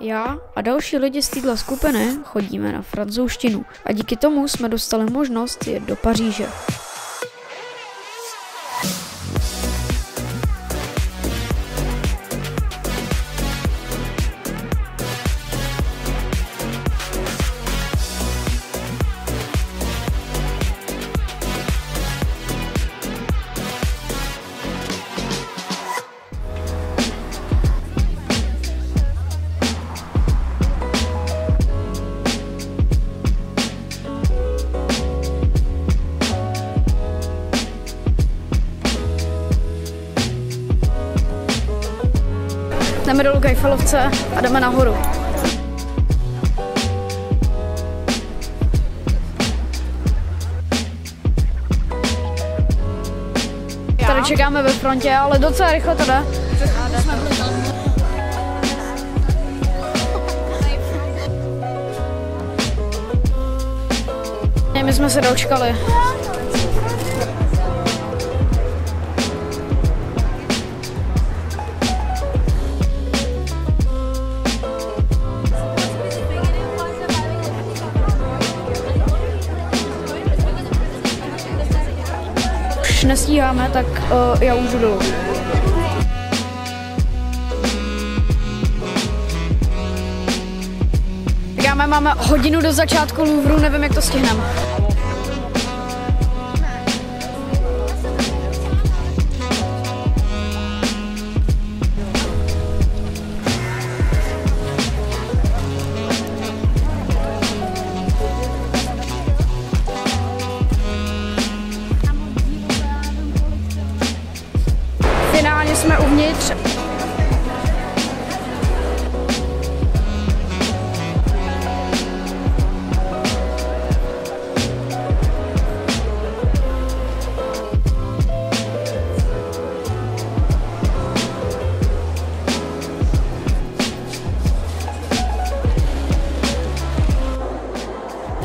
Já a další lidi z této skupiny chodíme na francouzštinu a díky tomu jsme dostali možnost jet do Paříže. Jdeme dolů k Eiffelovce a jdeme nahoru. Tady čekáme ve frontě, ale docela rychle to jde. My jsme se dočkali. Už nestíháme, tak já už jdu dolů. Máme hodinu do začátku Louvru, nevím, jak to stihneme. Finálně jsme uvnitř.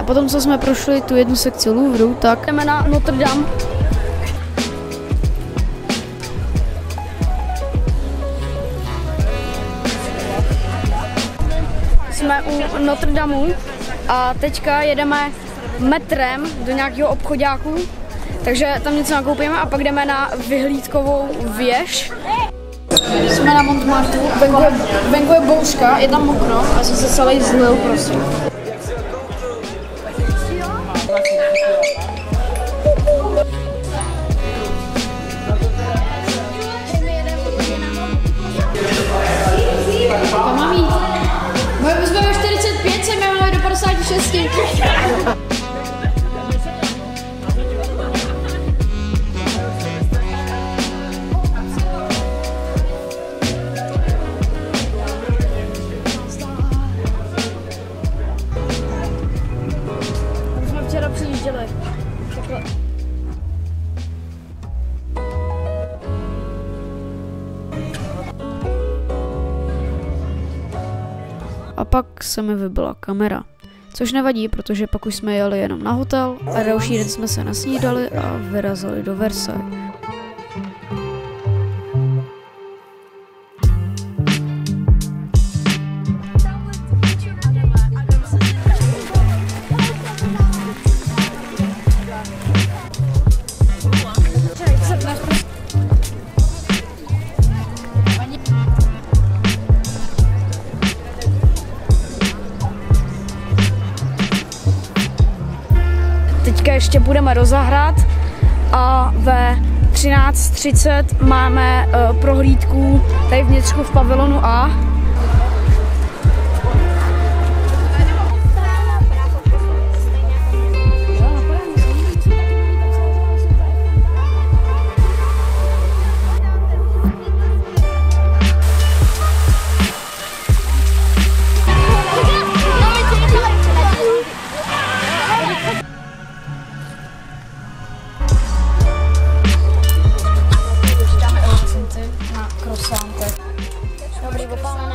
A potom, co jsme prošli tu jednu sekci Louvru, tak jdeme na Notre Dame. Jsme u Notre Damu a teďka jedeme metrem do nějakého obchodáku, takže tam něco nakoupíme a pak jdeme na vyhlídkovou věž. Jsme na Montmartru, venku je bouřka, je tam mokro a jsem se celý zlil prostě. Kam mám jít? My jsme ve 45, sem máme do 56. Už jsme včera přijížděli. Takhle. A pak se mi vybila kamera. Což nevadí, protože pak už jsme jeli jenom na hotel a další den jsme se nasnídali a vyrazili do Versailles. Teďka ještě půjdeme do zahrad a ve 13:30 máme prohlídku tady vnitřku v pavilonu A. Dobrý, popáme.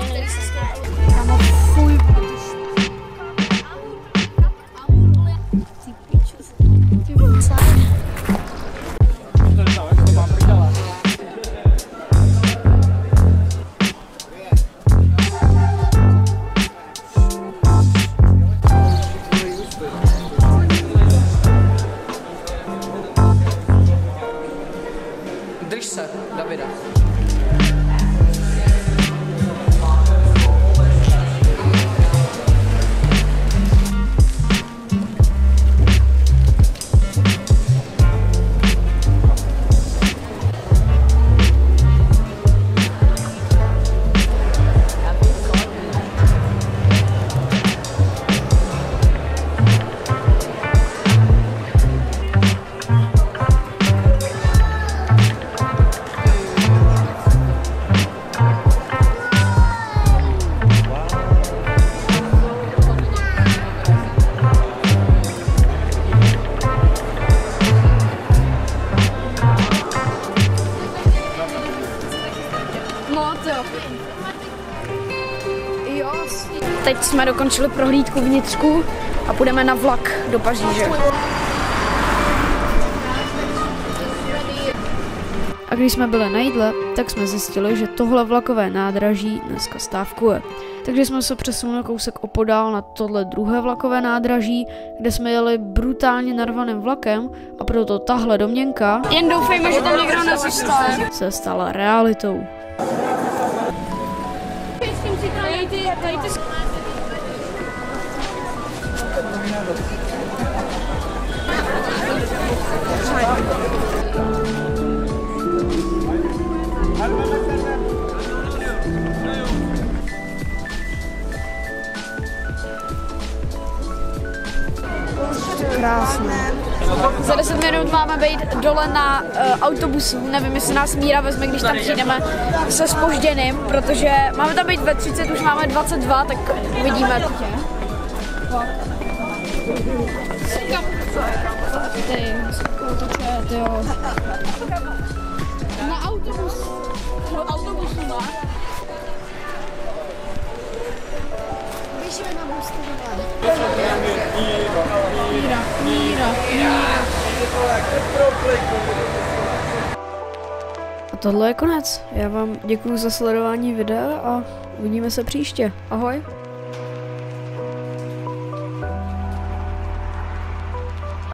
Teď jsme dokončili prohlídku vnitřku a půjdeme na vlak do Paříže. A když jsme byli na jídle, tak jsme zjistili, že tohle vlakové nádraží dneska stávkuje. Takže jsme se přesunuli kousek opodál na tohle druhé vlakové nádraží, kde jsme jeli brutálně narvaným vlakem a proto tahle domněnka, jen doufejme, že tam někdo nezůstane, se stala realitou. Krásné. Za 10 minut máme být dole na autobusu. Nevím, jestli nás Míra vezme, když tam přijdeme se zpožděným, protože máme tam být ve 30, už máme 22, tak uvidíme. Na autobus. Do autobusu má. Běžíme na bus. Míra. A tohle je konec. Já vám děkuji za sledování videa a uvidíme se příště. Ahoj.